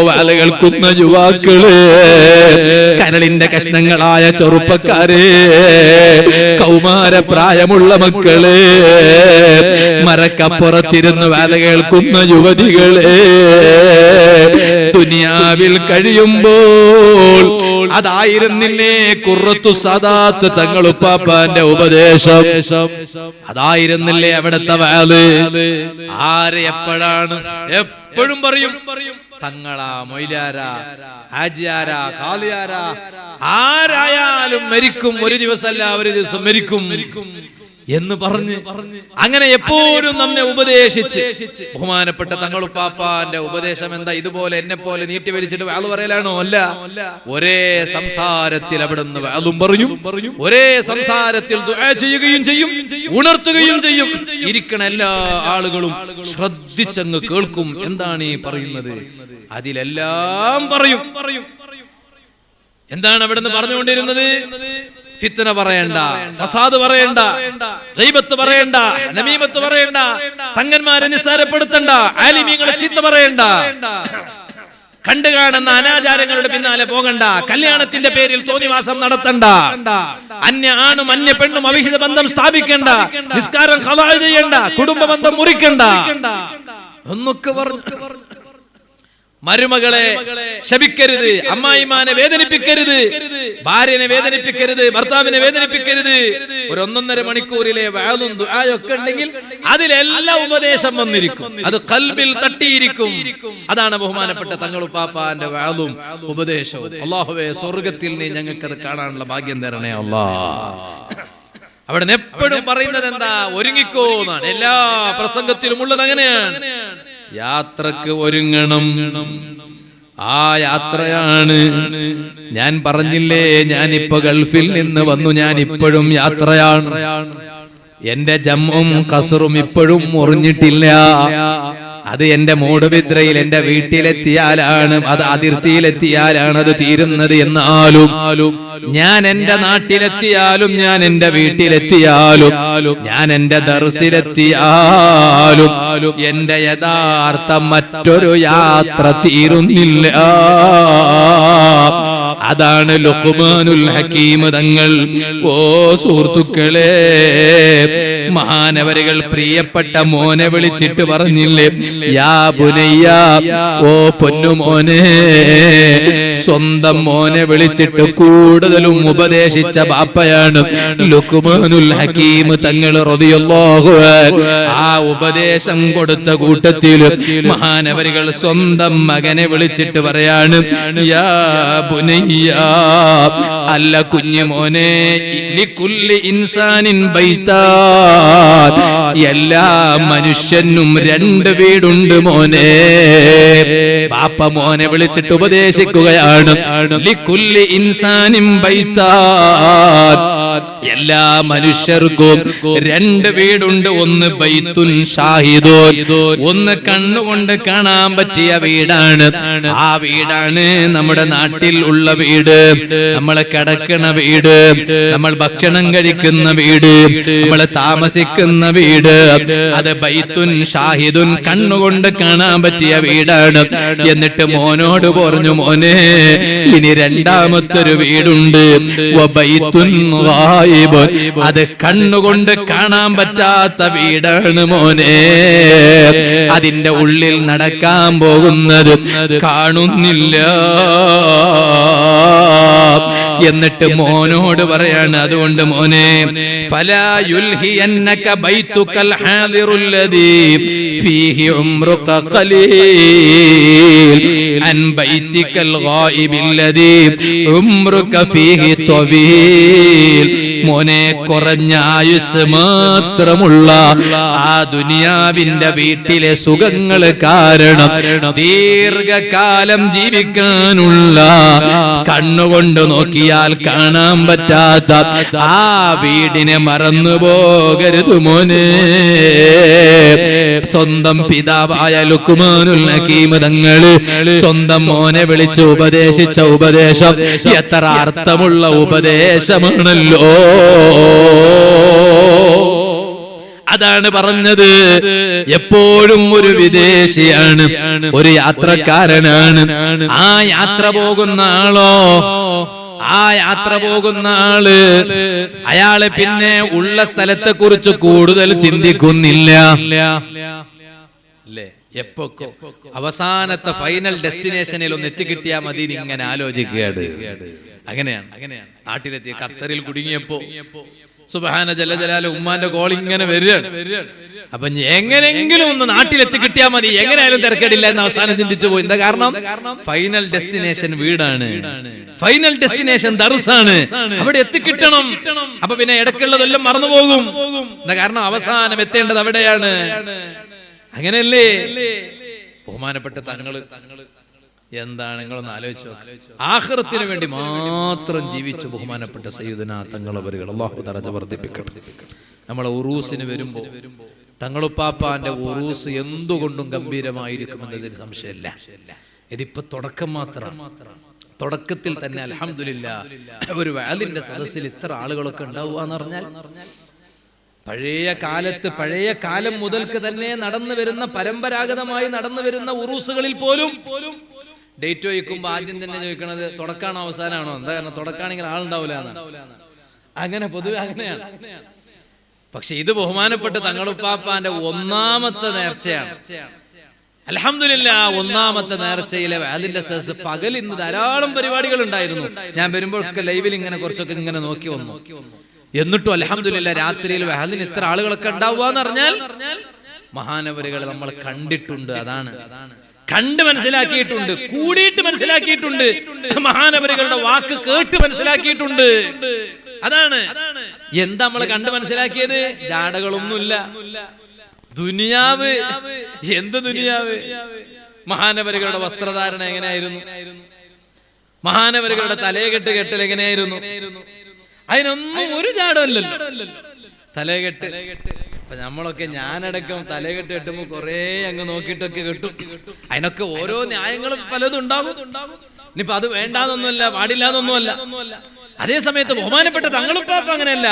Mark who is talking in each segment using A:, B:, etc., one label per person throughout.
A: വാല കേൾക്കുന്ന യുവാക്കള്, കരളിന്റെ കഷ്ണങ്ങളായ ചെറുപ്പക്കാരെ, കൗമാരപ്രായമുള്ള മക്കള്, മരക്കപ്പുറത്തിരുന്ന് വാല കേൾക്കുന്ന യുവതികളെ, ദുനിയാവിൽ കഴിയുമ്പോൾ അതായിരുന്നില്ലേ ഖുർറത്തു സദാത്ത് തങ്ങളുപ്പാപ്പാന്റെ ഉപദേശം? അതായിരുന്നില്ലേ അവിടുത്തെ വാല്? ആര് എപ്പോഴാണ് എപ്പോഴും പറയും തങ്ങളാ, മൊയ്ലാരാ, ഹാജിയാരാ, ഖാലിയാരാ, ആരായാലും മരിക്കും, ഒരു ദിവസമല്ല ഒരു ദിവസം മരിക്കും എന്ന് പറഞ്ഞ് അങ്ങനെ എപ്പോഴും നമ്മെ ഉപദേശിച്ച്. ബഹുമാനപ്പെട്ട തങ്ങളുപ്പാപ്പാന്റെ ഉപദേശം എന്താ? ഇതുപോലെ എന്നെ പോലെ നീട്ടി വലിച്ചിട്ട് വാള് പറയലാണോ? അല്ല. ഒരേ സംസാരത്തിൽ അവിടുന്ന് വാളും പറയും, ഒരേ സംസാരത്തിൽ ദുആ ചെയ്യുകയും ചെയ്യും, ഉണർത്തുകയും ചെയ്യും. ഇരിക്കണ എല്ലാ ആളുകളും ശ്രദ്ധിച്ചങ്ങ് കേൾക്കും. എന്താണ് ഈ പറയുന്നത്? അതിലെല്ലാം പറയും. എന്താണ് അവിടുന്ന് പറഞ്ഞുകൊണ്ടിരുന്നത്? ഫിത്ന പറയണ്ട, ഫസാദ് പറയണ്ട, ഗീബത്ത് പറയണ്ട, നമീമത്ത് പറയണ്ട, തങ്ങന്മാരെ നിസ്സാരപ്പെടുത്തണ്ട, ആലിമീങ്ങളെ ചീത്ത പറയണ്ട, കണ്ടു കാണുന്ന അനാചാരങ്ങളുടെ പിന്നാലെ പോകണ്ട, കല്യാണത്തിന്റെ പേരിൽ തോന്നിവാസം നടത്തണ്ട, അന്യ ആണും അന്യ പെണ്ണും അവിഹിത ബന്ധം സ്ഥാപിക്കണ്ട, നിസ്കാരം ഖളാ ചെയ്യണ്ട, കുടുംബ ബന്ധം മുറിക്കണ്ട എന്നൊക്കെ പറഞ്ഞു. മരുമകളെ ശപിക്കരുത്, അമ്മായിമാനെ വേദനിപ്പിക്കരുത്, ഭാര്യനെ വേദനിപ്പിക്കരുത്, ഭർത്താവിനെ വേദനിപ്പിക്കരുത്. ഒരു 1.5 മണിക്കൂറിലെ വഅദും ദുആയൊക്കെ ഉണ്ടെങ്കിൽ അതിലെല്ലാം ഉപദേശം വന്നിരിക്കും, അത് ഖൽബിൽ തട്ടിയിരിക്കും. അതാണ് ബഹുമാനപ്പെട്ട തങ്ങളുപ്പാപ്പാന്റെ വഅദും ഉപദേശവും. അല്ലാഹുവേ, സ്വർഗ്ഗത്തിൽ നീ ഞങ്ങൾക്കത് കാണാനുള്ള ഭാഗ്യം തരണേ അല്ലാഹ്. അവിടെ എപ്പോഴും പറയുന്നത് എന്താ? ഒരുങ്ങിക്കോ എന്നാണ്. എല്ലാ പ്രസംഗത്തിലും ഉള്ളത് അങ്ങനെയാണ്. യാത്രക്ക് ഒരുങ്ങണം. ആ യാത്രയാണ്. ഞാൻ പറഞ്ഞില്ലേ, ഞാനിപ്പോ ഗൾഫിൽ നിന്ന് വന്നു, ഞാൻ ഇപ്പോഴും യാത്രയാണ്. എന്റെ ജമ്മും ഖസറും ഇപ്പോഴും മുറിഞ്ഞിട്ടില്ല. അത് എന്റെ മൂടുബിദ്രയിൽ എന്റെ വീട്ടിലെത്തിയാലാണ്, അത് അതിർത്തിയിലെത്തിയാലാണ് അത് തീരുന്നത്. എന്നാലും ഞാൻ എന്റെ നാട്ടിലെത്തിയാലും, ഞാൻ എന്റെ വീട്ടിലെത്തിയാലും, ഞാൻ എന്റെ ദർസിലെത്തിയാലും എന്റെ യഥാർത്ഥ മറ്റൊരു യാത്ര തീരുന്നില്ല. അതാണ് ലുഖ്മാനുൽ ഹകീം തങ്ങൾ. ഓ സുഹൃത്തുക്കളെ, മഹാനവരുകൾ പ്രിയപ്പെട്ട മോനെ വിളിച്ചിട്ട് പറഞ്ഞില്ലേ, യാ ബുനയ്യ, ഓ പൊന്നുമോനെ. സ്വന്തം മോനെ വിളിച്ചിട്ട് കൂടുതലും ഉപദേശിച്ച ബാപ്പയാണ് ലുഖ്മാനുൽ ഹകീം തങ്ങൾ റളിയല്ലാഹു അൻഹു. ആ ഉപദേശം കൊടുത്ത കൂട്ടത്തിൽ മഹാനവരുകൾ സ്വന്തം മകനെ വിളിച്ചിട്ട് പറയാണ്, യാ ബുനയ്യ, അല്ല കുഞ്ഞുമോനെ, ലികുല്ലി ഇൻസാനിൻ ബൈതാൻ, എല്ലാ മനുഷ്യനും 2 വീടുണ്ട് മോനെ. ബാപ്പ മോനെ വിളിച്ചിട്ട് ഉപദേശിക്കുകയാണ്, ലികുല്ലി ഇൻസാനിൻ ബൈതാൻ, എല്ലാ മനുഷ്യർക്കും 2 വീടുണ്ട്. ഒന്ന് ബൈത്തുൻ ഷാഹിദൂൻ, ഒന്ന് കണ്ണുകൊണ്ട് കാണാൻ പറ്റിയ വീടാണ്. ആ വീടാണ് നമ്മുടെ നാട്ടിൽ ഉള്ള വീട്, നമ്മൾ കിടക്കുന്ന വീട്, നമ്മൾ ഭക്ഷണം കഴിക്കുന്ന വീട്, നമ്മൾ താമസിക്കുന്ന വീട്. അത് ബൈത്തുൻ ഷാഹിദുൻ, കണ്ണുകൊണ്ട് കാണാൻ പറ്റിയ വീടാണ്. എന്നിട്ട് മോനോട് പറഞ്ഞു, മോനെ, ഇനി 2ാമത്തൊരു വീടുണ്ട്, വബൈത്തുൻ ഗായിബുൻ, അത് കണ്ണുകൊണ്ട് കാണാൻ പറ്റാത്ത വീടാണ് മോനെ. അതിന്റെ ഉള്ളിൽ നടക്കാൻ പോകുന്നത് കാണുന്നില്ല. എന്നിട്ട് മോനോട് പറയാണ്, അതുകൊണ്ട് മോനെ, ഫലാ യുൽഹിയന്നക ബൈതുകൽ ഹാദിറുല്ലദീ ഫീഹി ഉംറുക ഖലീൽ അൻ ബൈതികൽ ഗായിബില്ലദീ ഉംറുക ഫീഹി ത്വവീൽ. മോനെ, കുറഞ്ഞ ആയുസ് മാത്രമുള്ള ആ ദുനിയാവിന്റെ വീട്ടിലെ സുഖങ്ങൾ കാരണം ദീർഘകാലം ജീവിക്കാനുള്ള, കണ്ണുകൊണ്ട് നോക്കിയാൽ കാണാൻ പറ്റാത്ത ആ വീടിനെ മറന്നു പോകരുത് മോനെ. സ്വന്തം പിതാവായ ലുഖ്മാനുൽ ഹകീം തങ്ങള് സ്വന്തം മോനെ വിളിച്ച് ഉപദേശിച്ച ഉപദേശം എത്ര അർത്ഥമുള്ള ഉപദേശമാണല്ലോ. അതാണ് പറഞ്ഞത്. എപ്പോഴും ഒരു വിദേശിയാണ്, ഒരു യാത്രക്കാരനാണ്. ആ യാത്ര പോകുന്ന ആളോ, ആ യാത്ര പോകുന്ന ആള് അയാളെ പിന്നെ ഉള്ള സ്ഥലത്തെ കുറിച്ച് കൂടുതൽ ചിന്തിക്കുന്നില്ല. അല്ലേ? എപ്പോഴോ അവസാനത്തെ ഫൈനൽ ഡെസ്റ്റിനേഷനിൽ ഒന്ന് എത്തിക്കിട്ടിയാൽ മതി ഇങ്ങനെ ആലോചിക്കുകയാണ്. അങ്ങനെയാണ് നാട്ടിലെത്തിയ ഖത്തറിൽ കുടുങ്ങിയപ്പോ സുബ്ഹാന ജല്ല ജലാല ഉമ്മാന്റെ കോൾ ഇങ്ങനെ വരികയാണ്. അപ്പൊ എങ്ങനെങ്കിലും ഒന്ന് നാട്ടിലെത്തി കിട്ടിയാൽ മതി, എങ്ങനെയായാലും തിരക്കേടില്ല എന്ന് അവസാനം ചിന്തിച്ചു പോയി. എന്താ കാരണം? ഫൈനൽ ഡെസ്റ്റിനേഷൻ വീടാണ്, ഫൈനൽ ഡെസ്റ്റിനേഷൻ ദർസാണ്, അവിടെ എത്തിക്കിട്ടണം. അപ്പൊ പിന്നെ ഇടയ്ക്കുള്ളതെല്ലാം മറന്നുപോകും. എന്താ കാരണം? അവസാനം എത്തേണ്ടത് അവിടെയാണ്. അങ്ങനെയല്ലേ ബഹുമാനപ്പെട്ട തങ്ങള്? എന്താണ് നിങ്ങളൊന്ന് ആലോചിച്ചു. ആഖിറത്തിന് വേണ്ടി മാത്രം ജീവിച്ചു ബഹുമാനപ്പെട്ട സയ്യിദുനാ തങ്ങളവരുകൾ, അല്ലാഹു ദറജ വർദ്ധിപ്പിക്കട്ടെ. നമ്മളെ ഉറൂസിന് വരുമ്പോ തങ്ങളുപ്പാപ്പാന്റെ ഉറൂസ് എന്തുകൊണ്ടും ഗംഭീരമായിരിക്കുമെന്നതിൽ സംശയമില്ല. ഇതിപ്പോ തുടക്കം മാത്രം. തുടക്കത്തിൽ തന്നെ അൽഹംദുലില്ലാഹ് ഒരു വഅലിന്റെ സദസ്സിൽ ഇത്ര ആളുകളൊക്കെ ഉണ്ടാവുകയെന്ന് പറഞ്ഞാൽ, പഴയ കാലത്ത്, പഴയ കാലം മുതൽക്ക് തന്നെ നടന്നു വരുന്ന, പരമ്പരാഗതമായി നടന്നു വരുന്ന ഉറൂസുകളിൽ പോലും ഡേറ്റ് ചോദിക്കുമ്പോ ആദ്യം തന്നെ ചോദിക്കണത് തുടക്കാണോ അവസാനമാണോ? എന്താ കാരണം? തുടക്കാണെങ്കിൽ ആളുണ്ടാവില്ല. അങ്ങനെ പൊതുവെ അങ്ങനെയാണ്. പക്ഷെ ഇത് ബഹുമാനപ്പെട്ട തങ്ങളുപ്പാപ്പാന്റെ ഒന്നാമത്തെ നേർച്ചയാണ്. അൽഹംദുലില്ലാഹ് ഒന്നാമത്തെ നേർച്ചയിലെ അതിന്റെ സദസ്സ് പകൽ ഇന്ന് ധാരാളം പരിപാടികൾ ഉണ്ടായിരുന്നു. ഞാൻ വരുമ്പോഴൊക്കെ ലൈവിൽ ഇങ്ങനെ കുറച്ചൊക്കെ ഇങ്ങനെ നോക്കി വന്നു. എന്നിട്ടും അൽഹംദുലില്ലാഹ് രാത്രിയിൽ വഹദിന് ഇത്ര ആളുകളൊക്കെ ഉണ്ടാവുക എന്ന് പറഞ്ഞാൽ മഹാനവരുകൾ നമ്മൾ കണ്ടിട്ടുണ്ട്. അതാണ് കണ്ട് മനസ്സിലാക്കിയിട്ടുണ്ട്, കൂടിയിട്ട് മനസ്സിലാക്കിയിട്ടുണ്ട്, മഹാനവരുകളുടെ വാക്ക് കേട്ട് മനസ്സിലാക്കിയിട്ടുണ്ട്. അതാണ് എന്താ നമ്മൾ കണ്ട് മനസ്സിലാക്കിയത്? ജാടകളൊന്നുമില്ല. ദുനിയാവ് എന്ത് ദുനിയാവ്? മഹാനവരുകളുടെ വസ്ത്രധാരണ എങ്ങനെയായിരുന്നു? മഹാനവരുകളുടെ തലയെക്കെട്ട് കെട്ടൽ എങ്ങനെയായിരുന്നു? അതിനൊന്നും ഒരു ജാടമല്ലല്ലോ. തലയെക്കെട്ട് അപ്പൊ നമ്മളൊക്കെ, ഞാനടക്കം തലയെക്കെട്ട് കെട്ടുമ്പോ കൊറേ അങ്ങ് നോക്കിയിട്ടൊക്കെ കെട്ടും. അതിനൊക്കെ ഓരോ ന്യായങ്ങളും പലതും ഉണ്ടാകും. ഇനിയിപ്പൊ അത് വേണ്ടാന്നൊന്നുമല്ല, പാടില്ലാന്നൊന്നുമല്ല. അതേ സമയത്ത് ബഹുമാനപ്പെട്ട തങ്ങളുപ്പാപ്പ അങ്ങനെയല്ല.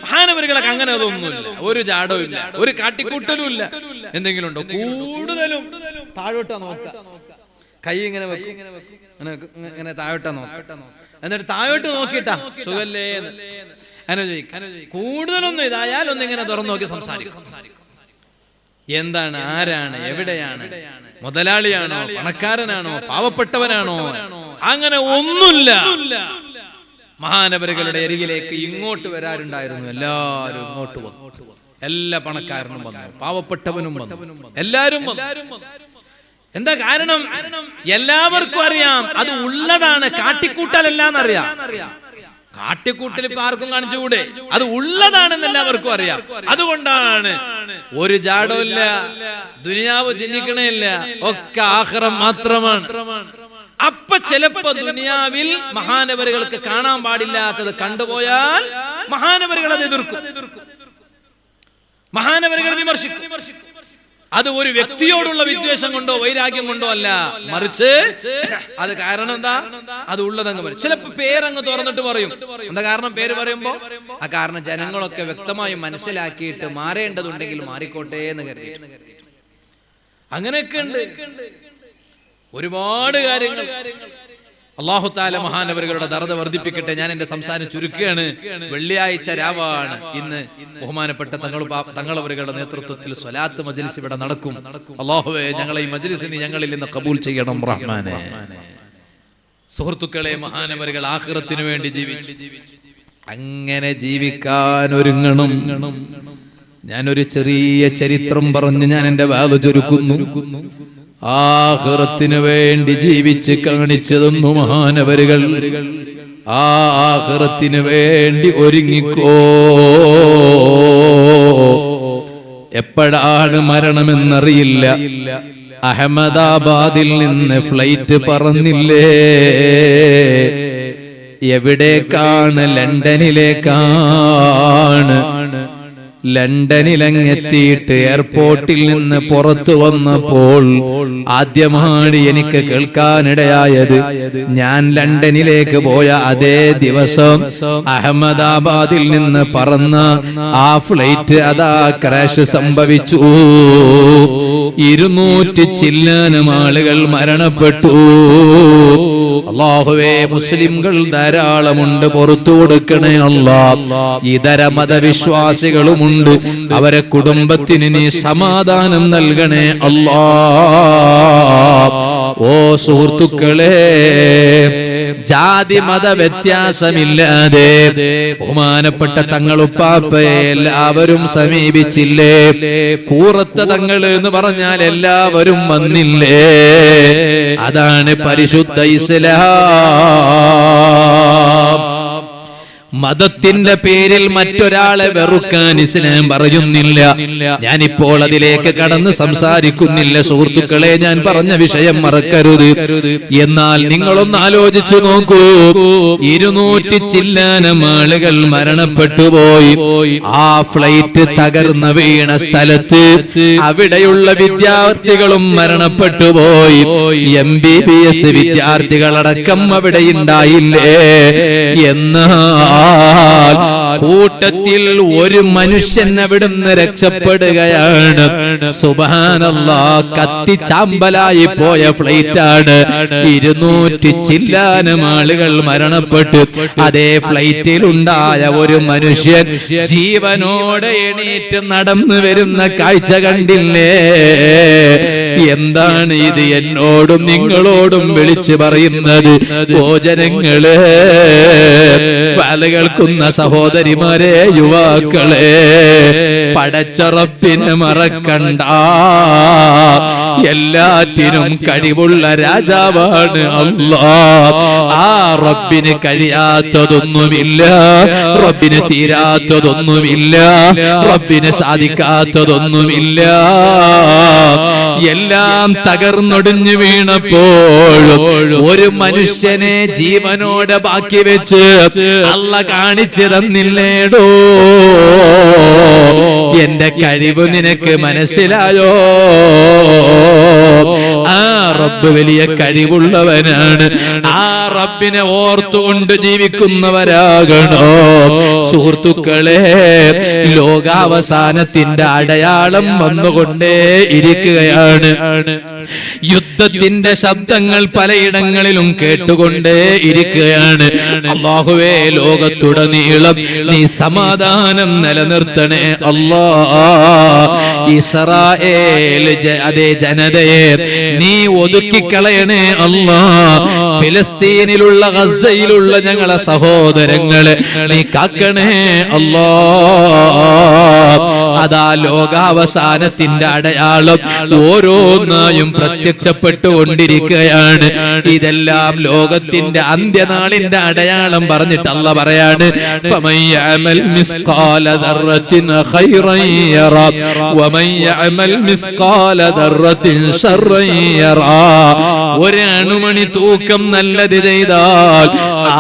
A: മഹാനവരുകളൊക്കെ അങ്ങനെ അതൊന്നുമില്ല. ഒരു ജാടവും ഇല്ല, ഒരു കാട്ടിക്കൂട്ടലും ഇല്ല. എന്തെങ്കിലും ഉണ്ടോ? കൂടുതലും താഴോട്ടാ നോക്ക, കൈ ഇങ്ങനെ വെക്കും, ഇങ്ങനെ താഴോട്ടാ നോക്ക. എന്നിട്ട് താഴോട്ട് നോക്കിട്ടാ സുഖല്ലേ അങ്ങനെ ചോദിക്കും. കൂടുതലൊന്നും ഇതായാൽ ഒന്നിങ്ങനെ തുറന്നു നോക്കി സംസാരിക്കും. എന്താണ്, ആരാണ്, എവിടെയാണ്, മുതലാളിയാണോ, പണക്കാരനാണോ, പാവപ്പെട്ടവനാണോ, അങ്ങനെ ഒന്നുമില്ല. മഹാനവരുകളുടെ അരികിലേക്ക് ഇങ്ങോട്ട് വരാറുണ്ടായിരുന്നു. എല്ലാവരും ഇങ്ങോട്ട് വന്നു. എല്ലാ പണക്കാരനും വന്നു, പാവപ്പെട്ടവനും വന്നു, എല്ലാരും വന്നു. എന്താ കാരണം? എല്ലാവർക്കും അറിയാം അത് ഉള്ളതാണ്, കാട്ടിക്കൂട്ടലല്ലാന്നറിയാം. കാട്ടിക്കൂട്ടൽ ഇപ്പൊ ആർക്കും കാണിച്ചുകൂടെ? അത് ഉള്ളതാണെന്ന് എല്ലാവർക്കും അറിയാം. അതുകൊണ്ടാണ് ഒരു ജാടമില്ല, ദുനിയാവ് ചിന്തിക്കണേയില്ല, ഒക്കെ ആഖിറം മാത്രമാണ്. അപ്പൊ ചിലപ്പോ ദുനിയാവിൽ മഹാനവരുകൾക്ക് കാണാൻ പാടില്ലാത്തത് കണ്ടുപോയാൽ മഹാനവരുകൾ അത് എതിർക്കും, മഹാനവരുകൾ വിമർശിക്കും. അത് ഒരു വ്യക്തിയോടുള്ള വിദ്വേഷം കൊണ്ടോ വൈരാഗ്യം കൊണ്ടോ അല്ല, മറിച്ച് അത് കാരണം എന്താ? അത് ഉള്ളതങ്ങ് പറയും. ചിലപ്പോ പേരങ്ങ് തുറന്നിട്ട് പറയും. എന്താ കാരണം? പേര് പറയുമ്പോ ആ കാരണം ജനങ്ങളൊക്കെ വ്യക്തമായി മനസ്സിലാക്കിയിട്ട് മാറേണ്ടതുണ്ടെങ്കിൽ മാറിക്കോട്ടെ എന്ന് കരുതി. അങ്ങനെയൊക്കെ ഉണ്ട് ഒരുപാട് കാര്യങ്ങൾ. അല്ലാഹു തആല മഹാനവരുകളുടെ ദർജ വർദ്ധിപ്പിക്കട്ടെ. ഞാൻ എന്റെ സംസാരം ചുരുക്കുകയാണ്. വെള്ളിയാഴ്ച രാവാണ് ഇന്ന്. ബഹുമാനപ്പെട്ട തങ്ങളവരുകളുടെ നേതൃത്വത്തിൽ സ്വലാത്ത് മജ്ലിസ് ഇവിടെ നടക്കും. അല്ലാഹുവേ, ഞങ്ങളെ ഈ മജ്ലിസിനെ ഞങ്ങളിൽ നിന്ന് ഖബൂൽ ചെയ്യണം റഹ്മാനേ. സുഹൃത്തുക്കളെ, മഹാനവരുകൾ ആഖിറത്തിന് വേണ്ടി ജീവിച്ചു. അങ്ങനെ ജീവിക്കാൻ ഒരുങ്ങണം. ഞാനൊരു ചെറിയ ചരിത്രം പറഞ്ഞ് ഞാൻ എന്റെ വാല് ചുരുക്കുന്നു. ആഖിറത്തിന് വേണ്ടി ജീവിച്ച് കാണിച്ചു തന്നു മഹാനവരുകൾ. ആ ആഖിറത്തിന് വേണ്ടി ഒരുങ്ങിക്കോ. എപ്പോഴാണ് മരണമെന്നറിയില്ല. അഹമ്മദാബാദിൽ നിന്ന് ഫ്ലൈറ്റ് പറന്നില്ലേ? എവിടേക്കാണ്? ലണ്ടനിലേക്കാണ്. ലണ്ടനിലങ്ങെത്തിയിട്ട് എയർപോർട്ടിൽ നിന്ന് പുറത്തു വന്നപ്പോൾ ആദ്യമാണ് എനിക്ക് കേൾക്കാനിടയായത്, ഞാൻ ലണ്ടനിലേക്ക് പോയ അതേ ദിവസം അഹമ്മദാബാദിൽ നിന്ന് പറന്ന ആ ഫ്ലൈറ്റ് അതാ ക്രാഷ് സംഭവിച്ചു. 200 ചില്ലാനം ആളുകൾ മരണപ്പെട്ടു. അല്ലാഹുവേ, മുസ്ലിംകൾ ധാരാളമുണ്ട്, പുറത്തു കൊടുക്കണേ അല്ലാഹ്. ഇതര മതവിശ്വാസികളുമുണ്ട്, അവരെ കുടുംബത്തിന് നീ സമാധാനം നൽകണേ അല്ലാഹ്. ഓ സുഹൃത്തുക്കളെ, ജാതി മത വ്യത്യാസമില്ലാതെ ബഹുമാനപ്പെട്ട തങ്ങളുപ്പാപ്പയെ എല്ലാവരും സമീപിച്ചില്ലേ? കൂറത്ത തങ്ങൾ എന്ന് പറഞ്ഞാൽ എല്ലാവരും വന്നില്ലേ? അതാണ് പരിശുദ്ധ ഇസ്ലാം. മതത്തിന്റെ പേരിൽ മറ്റൊരാളെ വെറുക്കാൻ ഇസ്ലാം പറയുന്നില്ല. ഞാനിപ്പോൾ അതിലേക്ക് കടന്ന് സംസാരിക്കുന്നില്ല സുഹൃത്തുക്കളെ, ഞാൻ പറഞ്ഞ വിഷയം മറക്കരുത്. എന്നാൽ നിങ്ങളൊന്ന് ആലോചിച്ചു നോക്കൂ, 200 ചില്ലാനം ആളുകൾ മരണപ്പെട്ടു പോയി. ആ ഫ്ലൈറ്റ് തകർന്ന് വീണ സ്ഥലത്ത് അവിടെയുള്ള വിദ്യാർത്ഥികളും മരണപ്പെട്ടു പോയി. MBBS വിദ്യാർത്ഥികളടക്കം അവിടെ ഉണ്ടായില്ലേ? എന്നാൽ കൂട്ടത്തിൽ ഒരു മനുഷ്യൻ അവിടുന്ന് രക്ഷപ്പെടുകയാണ്. സുബ്ഹാനല്ലാഹ്, കത്തിച്ചാമ്പലായി പോയ ഫ്ലൈറ്റ് ആണ്. 200 ചില്ലാനം ആളുകൾ മരണപ്പെട്ടു. അതേ ഫ്ലൈറ്റിൽ ഉണ്ടായ ഒരു മനുഷ്യൻ ജീവനോടെ എണീറ്റ് നടന്നു വരുന്ന കാഴ്ച കണ്ടില്ലേ? എന്താണ് ഇത് എന്നോടും നിങ്ങളോടും വിളിച്ചു പറയുന്നത്? ഭോജനങ്ങളെ, കേൾക്കുന്ന സഹോദരിമാരെ, യുവാക്കളെ, പടച്ച റബ്ബിനെ മറക്കണ്ട. എല്ലാറ്റിനും കഴിവുള്ള രാജാവാണ് അല്ലാഹ്. ആ റബ്ബിന് കഴിയാത്തതൊന്നുമില്ല, റബ്ബിന് തീരാത്തതൊന്നുമില്ല, റബ്ബിന് സാധിക്കാത്തതൊന്നുമില്ല. എല്ലാം തകർന്നൊടിഞ്ഞു വീണപ്പോഴും ഒരു മനുഷ്യനെ ജീവനോടെ ബാക്കി വെച്ച് അല്ല കാണിച്ചു തന്നില്ലേടോ? എന്റെ കഴിവ് നിനക്ക് മനസ്സിലായോ? ആ റബ്ബ് വലിയ കഴിവുള്ളവനാണ്. ആ റബ്ബിനെ ഓർത്തുകൊണ്ട് ജീവിക്കുന്നവരാകണോ സുഹൃത്തുക്കളെ? ലോകാവസാനത്തിന്റെ അടയാളം വന്നുകൊണ്ടേ ഇരിക്കുകയാണ്. യുദ്ധത്തിന്റെ ശബ്ദങ്ങൾ പലയിടങ്ങളിലും കേട്ടുകൊണ്ടേ ഇരിക്കുകയാണ്. അല്ലാഹുവേ, ലോകത്തുടനീളം നീ സമാധാനം നിലനിർത്തണേ അല്ലാഹ്. ഇസ്രായേൽ അതേ ജനതയെ നീ ഒതുക്കിക്കളയണേ അല്ലാഹ്. ഫിലിസ്തീനിലുള്ള ഗസയിലുള്ള ഞങ്ങളെ സഹോദരങ്ങളെ നീ കാക്കണേ അല്ലാഹ്. അതാ ലോകാവസാനത്തിന്റെ അടയാളം ഓരോന്നായും പ്രത്യക്ഷപ്പെട്ടുകൊണ്ടിരിക്കുകയാണ്. ഇതെല്ലാം ലോകത്തിന്റെ അന്ത്യനാളിന്റെ അടയാളം പറഞ്ഞിട്ട് അല്ലാഹ് പറയാണ്, ഫമൻ യഅമൽ മിസ്ഖാല ദർറത്തിൻ ഖൈറൻ യറാ വമൻ യഅമൽ മിസ്ഖാല ദർറത്തിൻ ശർറൻ യറാ. ഒരു അണുമണി തൂക്കം നല്ലത് ചെയ്താൽ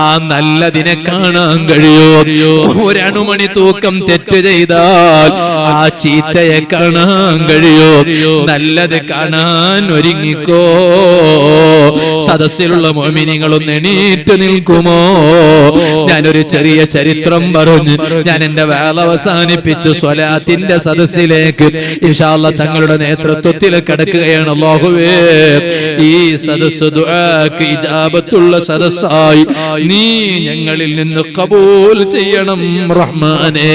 A: ആ നല്ലതിനെ കാണാൻ കഴിയോ? ഒരു അണുമണി തൂക്കം തെറ്റ് ചെയ്താൽ ആ ചീത്തയെ കാണാൻ കഴിയോ? നല്ലത് കാണാൻ ഒരുങ്ങിക്കോ. സദസ്സിലുള്ള മുഅ്മിനീങ്ങളൊന്ന് എണീറ്റ് നിൽക്കുമോ? ഞാനൊരു ചെറിയ ചരിത്രം പറഞ്ഞു ഞാൻ എന്റെ വേള അവസാനിപ്പിച്ചു സ്വലാത്തിന്റെ സദസ്സിലേക്ക് ഇൻഷാ അല്ലാഹ് തങ്ങളുടെ നേതൃത്വത്തിൽ കടക്കുകയാണ്. അല്ലാഹുവേ, ഈ സദസ്സ് ദുആക്ക് ഇജാബത്തുള്ള സദസ്സായി നീ ഞങ്ങളിൽ നിന്ന് ഖബൂൽ ചെയ്യണം റഹ്മാനേ.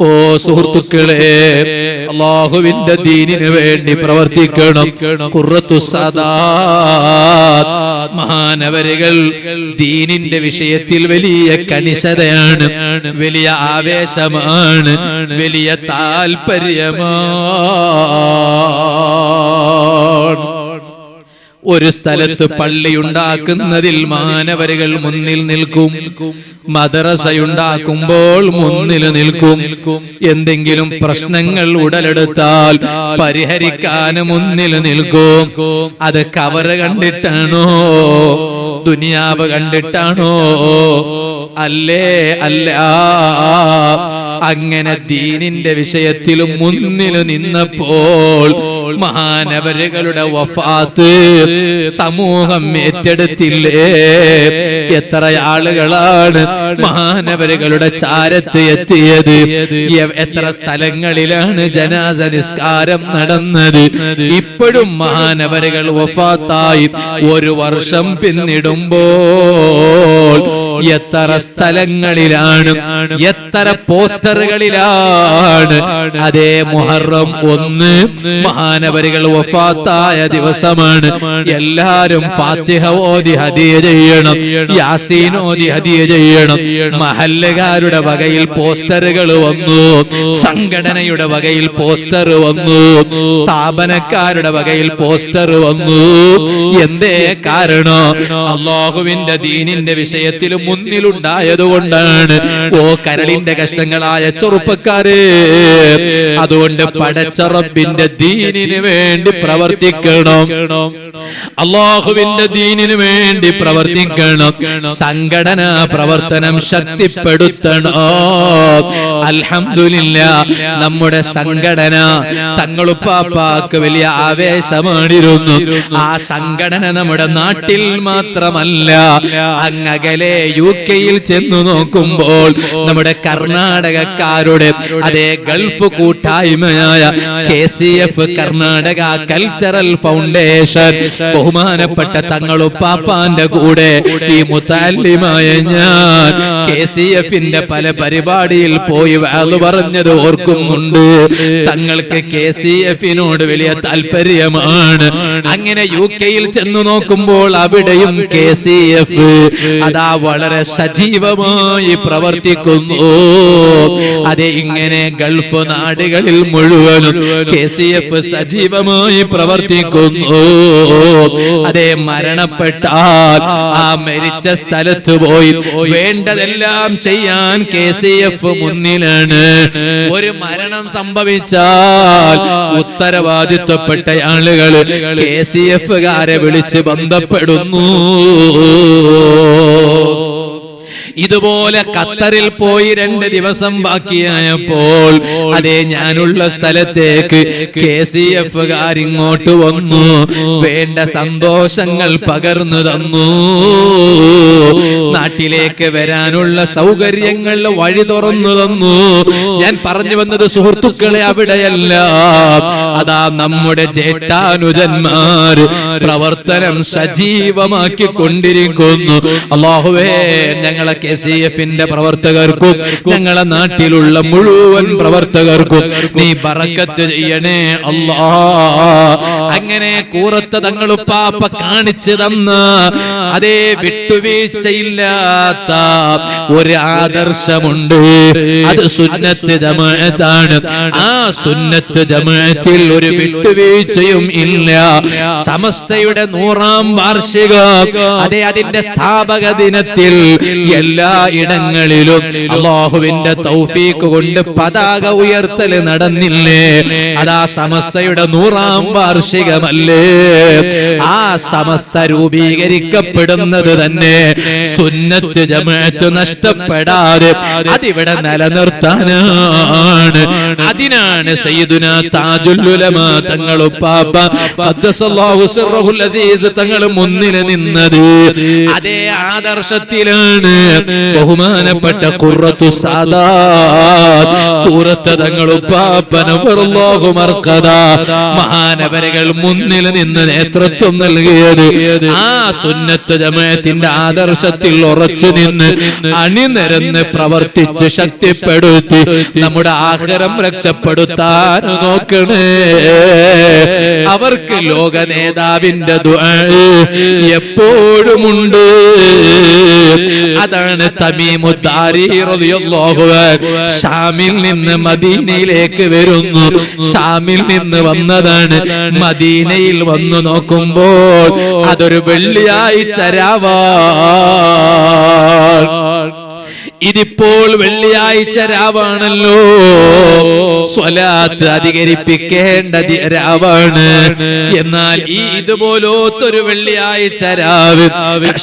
A: ഓ സുഹൃത്തുക്കളെ, അല്ലാഹുവിന്റെ ദീനിന് വേണ്ടി പ്രവർത്തിക്കണം. ഖുർറത്തുസ് സാദാത്ത് മഹാനവരുകൾ ദീനിന്റെ വിഷയത്തിൽ വലിയ കണിശതയാണ്, വലിയ ആവേശമാണ്, വലിയ താല്പര്യമാണ്. ഒരു സ്ഥലത്ത് പള്ളി ഉണ്ടാക്കുന്നതിൽ മാനവരുകൾ മുന്നിൽ നിൽക്കും, മദ്രസയുണ്ടാക്കുമ്പോൾ മുന്നിൽ നിൽക്കും. എന്തെങ്കിലും പ്രശ്നങ്ങൾ ഉടലെടുത്താൽ പരിഹരിക്കാൻ മുന്നിൽ നിൽക്കും. അത് കവറ് കണ്ടിട്ടാണോ? ദുനിയാവ് കണ്ടിട്ടാണോ? അല്ലേ അല്ല. അങ്ങനെ ദീനിന്റെ വിഷയത്തിലും മുന്നിൽ നിന്നപ്പോൾ മഹാനവരുകളുടെ വഫാത്ത് സമൂഹം ഏറ്റെടുത്തില്ലേ? എത്ര ആളുകളാണ് മഹാനവരുകളുടെ ചാരത്ത് എത്തിയത്? എത്ര സ്ഥലങ്ങളിലാണ് ജനാസ നിസ്കാരം നടന്നത്? ഇപ്പോഴും മഹാനവരുകൾ വഫാത്തായി 1 വർഷം പിന്നിടുമ്പോൾ എത്ര സ്ഥലങ്ങളിലാണ്, എത്ര പോസ്റ്ററുകളിലാണ്. അതേ മുഹറം 1 മഹാനവരുകൾ വഫാത്തായ ദിവസമാണ്. എല്ലാരും ഫാത്തിഹ ഓതി ഹദിയ ചെയ്യണം, യാസീൻ ഓതി ഹദിയ ചെയ്യണം. മഹല്ലുകാരുടെ വകയിൽ പോസ്റ്ററുകൾ വന്നു, സംഘടനയുടെ വകയിൽ പോസ്റ്റർ വന്നു, സ്ഥാപനക്കാരുടെ വകയിൽ പോസ്റ്റർ വന്നു. എന്തേ കാരണം? അല്ലാഹുവിന്റെ ദീനിന്റെ വിഷയത്തിൽ മുന്നിലുണ്ടായതുകൊണ്ടാണ്. ഓ കരളിന്റെ കഷ്ടങ്ങളായ ചെറുപ്പക്കാരെ, അതുകൊണ്ട് പടച്ച റബ്ബിന്റെ ദീനിന് വേണ്ടി പ്രവർത്തിക്കണം, അല്ലാഹുവിന്റെ ദീനിന് വേണ്ടി പ്രവർത്തിക്കണം, സംഘടനാ പ്രവർത്തനം ശക്തിപ്പെടുത്തണം. അൽഹംദുലില്ലാഹ്, നമ്മുടെ സംഘടന തങ്ങളുപ്പാപ്പാക്ക് വലിയ ആവേശമാണിരുന്നു. ആ സംഘടന നമ്മുടെ നാട്ടിൽ മാത്രമല്ല, അങ്ങകലെ UK-യിൽ ചെന്നു നോക്കുമ്പോൾ നമ്മുടെ കർണാടകക്കാരുടെ അതേ ഗൾഫ് കൂട്ടായ്മയായ KCF കർണാടക കൾച്ചറൽ ഫൗണ്ടേഷൻ, ബഹുമാനപ്പെട്ട തങ്ങളുപ്പാപ്പാന്റെ കൂടെ ഈ മുതല്ലിമായ ഞാൻ KCF-ന്റെ പല പരിപാടിയിൽ പോയി വാള് പറഞ്ഞത് ഓർക്കുന്നുണ്ട്. തങ്ങൾക്ക് KCF-നോട് വലിയ താല്പര്യമാണ്. അങ്ങനെ UK-യിൽ ചെന്നു നോക്കുമ്പോൾ അവിടെയും KCF അതാ വളരെ സജീവമായി പ്രവർത്തിക്കുന്നു. അതെ, ഇങ്ങനെ ഗൾഫ് നാടുകളിൽ മുഴുവനും KCF സജീവമായി പ്രവർത്തിക്കുന്നു. അതെ, മരണപ്പെട്ടാൽ ആ മരിച്ച സ്ഥലത്ത് പോയി വേണ്ടതെല്ലാം ചെയ്യാൻ KCF മുന്നിലാണ്. ഒരു മരണം സംഭവിച്ചാൽ ഉത്തരവാദിത്വപ്പെട്ട ആളുകൾ KCF-കാരെ വിളിച്ച് ബന്ധപ്പെടുന്നു. ഇതുപോലെ ഖത്തറിൽ പോയി 2 ദിവസം ബാക്കിയായപ്പോൾ അതേ ഞാനുള്ള സ്ഥലത്തേക്ക് KCF-കാർ ഇങ്ങോട്ട് വന്നു, വേണ്ട സന്തോഷങ്ങൾ പകർന്നു തന്നു. നാട്ടിലേക്ക് വരാനുള്ള സൗകര്യങ്ങൾ വഴി തുറന്നു തന്നു. ഞാൻ പറഞ്ഞു വന്നത് സുഹൃത്തുക്കളെ, അവിടെയല്ല, അതാ നമ്മുടെ ജേഷ്ഠാനുജന്മാർ പ്രവർത്തനം സജീവമാക്കി കൊണ്ടിരിക്കുന്നു. അല്ലാഹുവേ, ഞങ്ങളെ KCF-ന്റെ പ്രവർത്തകർക്കും ഞങ്ങളെ നാട്ടിലുള്ള മുഴുവൻ പ്രവർത്തകർക്കും നീ ബറക്കത്ത് ചെയ്യണേ അല്ലാഹ്. അങ്ങനെ കൂറത്ത് തങ്ങളുപ്പാപ്പ കാണിച്ചു തന്ന അതേ വിട്ടുവീഴ്ചയില്ലാത്ത ഒരു ആദർശമുണ്ട്. അത് സുന്നത്ത് ജമാഅത്താണ്. ആ സുന്നത്ത് ജമാഅത്തിൽ ഒരു വിട്ടുവീഴ്ചയും ഇല്ല. സമസ്തയുടെ 100ാം വാർഷികം അതേ അതിന്റെ സ്ഥാപക ദിനത്തിൽ എല്ലാ ഇടങ്ങളിലും അല്ലാഹുവിന്റെ തൗഫീഖ് കൊണ്ട് പതാക ഉയർത്തൽ നടന്നില്ലേ? അതാ സമസ്തയുടെ 100ാം വാർഷികമല്ലേ? ആ സമസ്ത രൂപീകരിക്കപ്പെടുന്നത് തന്നെ സുന്നത്ത് ജമാഅത്ത് നഷ്ടപ്പെടാതെ അതിവിടെ നിലനിർത്താനാണ്. അതിനാണ് സയ്യിദുനാ താജുൽ ഉലമാ തങ്ങളുപ്പാപ്പ ഖദ്ദസല്ലാഹു സിർറഹുൽ അസീസ് തങ്ങൾ മുന്നിൽ നിന്നത്. അതേ ആദർശത്തിലാണ് ബഹുമാനപ്പെട്ട ഖുർറത്തു സാദാത്ത് ഖുറത്ത് തങ്ങളുപ്പാപ്പ നവറല്ലാഹു മർഖദ മഹാനവരുകൾ മുന്നിൽ നിന്ന് നേതൃത്വം നൽകിയത്. ആ സുന്നത്ത് ജമാഅത്തിന്റെ ആദർശത്തിൽ ഉറച്ചു നിന്ന് അണിനിരന്ന് പ്രവർത്തിച്ച് ശക്തിപ്പെടുത്തി നമ്മുടെ ആഖിറം രക്ഷപ്പെടുത്താൻ നോക്കണേ. അവർക്ക് ലോക നേതാവിന്റെ ദുആ എപ്പോഴുമുണ്ട്. അതാണ് തമീമുദ്ദാരി റളിയല്ലാഹു അൻഹു ഷാമിൽ നിന്ന് മദീനയിലേക്ക് വരുന്നു. ഷാമിൽ നിന്ന് വന്നതാണ്. മദീനയിൽ വന്നു നോക്കുമ്പോൾ അതൊരു വെള്ളിയാഴ്ച രാവാണ്. ഇതിപ്പോൾ വെള്ളിയാഴ്ച രാവാണല്ലോ, സ്വലാത്ത് അധികരിപ്പിക്കേണ്ട രാവാണ്. എന്നാൽ ഈ ഇതുപോലത്തൊരു വെള്ളിയാഴ്ച രാവ്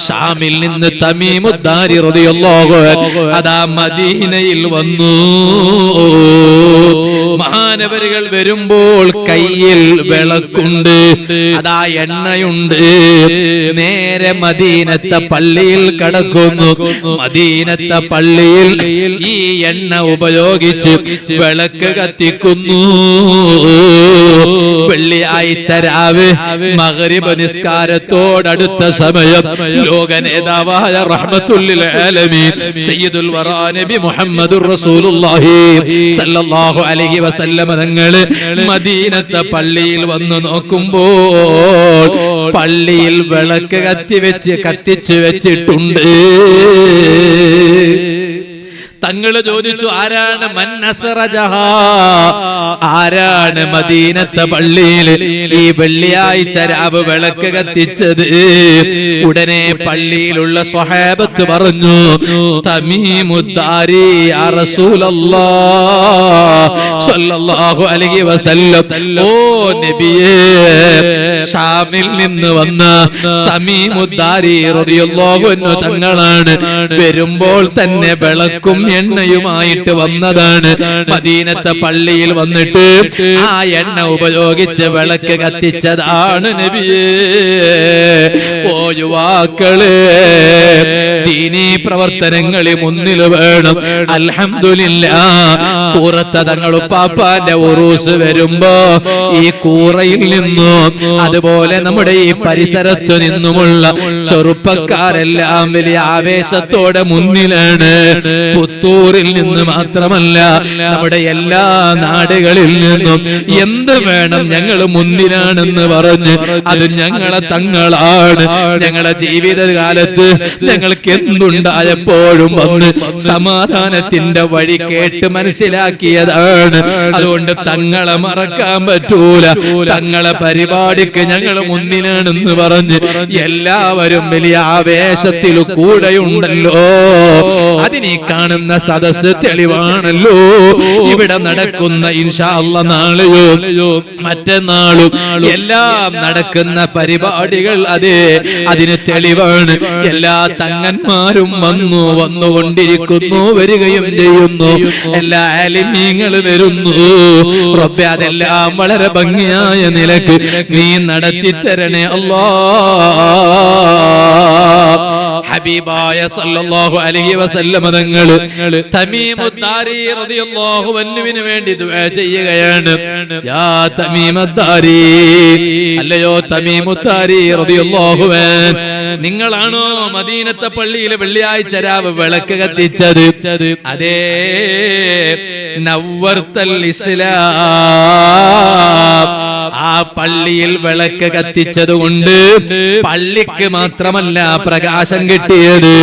A: ഷാമിൽ നിന്ന് തമീമുദ്ദാരി റളിയല്ലാഹു അൻഹു അതാ മദീനയിൽ വന്നു. മഹാനവരുകൾ വരുമ്പോൾ കയ്യിൽ വിളക്കുണ്ട്, അതാ എണ്ണയുണ്ട്. നേരെ മദീനത്തെ പള്ളിയിൽ കടക്കുന്നു. മദീനത്തെ പള്ളിയിൽ ഈ എണ്ണ ഉപയോഗിച്ച് വിളക്ക് കത്തിക്കുന്നു. വെള്ളിയാഴ്ച രാവ് മഗ്രിബ് നിസ്കാരത്തോടടുത്ത സമയം ലോക നേതാവായ റഹ്മത്തുൽ ആലമീൻ സയ്യിദുൽ വറാ നബി മുഹമ്മദുർ റസൂലുള്ളാഹി സല്ലല്ലാഹു അലൈഹി വസല്ലം തങ്ങള് മദീനത്തെ പള്ളിയിൽ വന്ന് നോക്കുമ്പോൾ പള്ളിയിൽ വിളക്ക് കത്തിച്ചു വെച്ചിട്ടുണ്ട്. തങ്ങള് ചോദിച്ചു, ആരാണ് മൻ അസ്റജഹാ, ആരാണ് മദീനത്തെ പള്ളിയിൽ ഈ വെള്ളിയാഴ്ച രാവ് വിളക്ക് കത്തിച്ചത്? ഉടനെ പള്ളിയിലുള്ള സ്വഹാബത്ത് പറഞ്ഞു, തമീമുദ്ദാരി യാ റസൂലല്ലാഹ് സ്വല്ലല്ലാഹു അലൈഹി വസല്ലം, ഓ നബിയേ, ഷാമിൽ നിന്ന് വന്ന തമീമുദ്ദാരി റളിയല്ലാഹു അൻഹു തങ്ങളാണ്. വരുമ്പോൾ തന്നെ വിളക്കും എണ്ണയുമായിട്ട് വന്നതാണ്. മദീനത്തെ പള്ളിയിൽ വന്നിട്ട് ആ എണ്ണ ഉപയോഗിച്ച് വിളക്ക് കത്തിച്ചതാണ് നബിയേ. ഓ യുവാക്കളെ, ദീനീ പ്രവർത്തനങ്ങളിൽ മുന്നിൽ വേണം. അൽഹംദുലില്ലാഹ്, കൂറത്ത തങ്ങളുപ്പാപ്പാന്റെ ഉറൂസ് വരുമ്പോ ഈ കൂറയിൽ നിന്നും അതുപോലെ നമ്മുടെ ഈ പരിസരത്തു നിന്നുമുള്ള ചെറുപ്പക്കാരെല്ലാം വലിയ ആവേശത്തോടെ മുന്നിലാണ്. പുത്തൂരിൽ നിന്ന് മാത്രമല്ല, നമ്മുടെ എല്ലാ നാടുകളിൽ നിന്നും എന്ത് വേണം ഞങ്ങൾ മുന്നിലാണെന്ന് പറഞ്ഞ് അത് ഞങ്ങളെ തങ്ങളാണ്. ഞങ്ങളുടെ ജീവിതകാലത്ത് ഞങ്ങൾക്ക് എന്തുണ്ടായപ്പോഴും വന്ന് സമാധാനത്തിന്റെ വഴി കേട്ട് മനസ്സിലാക്കിയതാണ്. അതുകൊണ്ട് തങ്ങളെ മറക്കാൻ പറ്റൂല. തങ്ങളെ പരിപാടിക്ക് ഞങ്ങൾ മുന്നിലാണെന്ന് പറഞ്ഞ് എല്ലാവരും വലിയ ആവേശത്തിൽ കൂടെയുണ്ടല്ലോ. അതിനീ കാണുന്ന സദസ്സ് തെളിവാണല്ലോ. ഇവിടെ നടക്കുന്ന ഇൻഷാ അല്ലാഹ് നാളെയോ മറ്റന്നാളും എല്ലാം നടക്കുന്ന പരിപാടികൾ അതിന് തെളിവാണ്. എല്ലാ തങ്ങന്മാരും വന്നുകൊണ്ടിരിക്കുന്നു, വരികയും ചെയ്യുന്നു. എല്ലാ ആലിമീങ്ങളും വരുന്നു. റബ്ബേ, അതെല്ലാം വളരെ ഭംഗിയായ നിലക്ക് നീ നടത്തി തരണേ അല്ലാഹ്. ഹബീബായ സല്ലല്ലാഹു അലൈഹി വസല്ലം തങ്ങൾ തമീമുദ്ദാരി റളിയല്ലാഹു അൻഹുവിന് വേണ്ടി ദുആ ചെയ്യുകയാണ്. യാ തമീമുദ്ദാരി, അല്ലയോ തമീമുദ്ദാരി റളിയല്ലാഹു അൻഹു, നിങ്ങളാണോ മദീനത്തെ പള്ളിയിൽ വെള്ളിയാഴ്ച രാവ് വിളക്ക് കത്തിച്ചത്? അതേ, നവ്വർത്തൽ ഇസ്ലാം. ആ പള്ളിയിൽ വിളക്ക് കത്തിച്ചത് കൊണ്ട് പള്ളിക്ക് മാത്രമല്ല പ്രകാശം കിട്ടിയത്,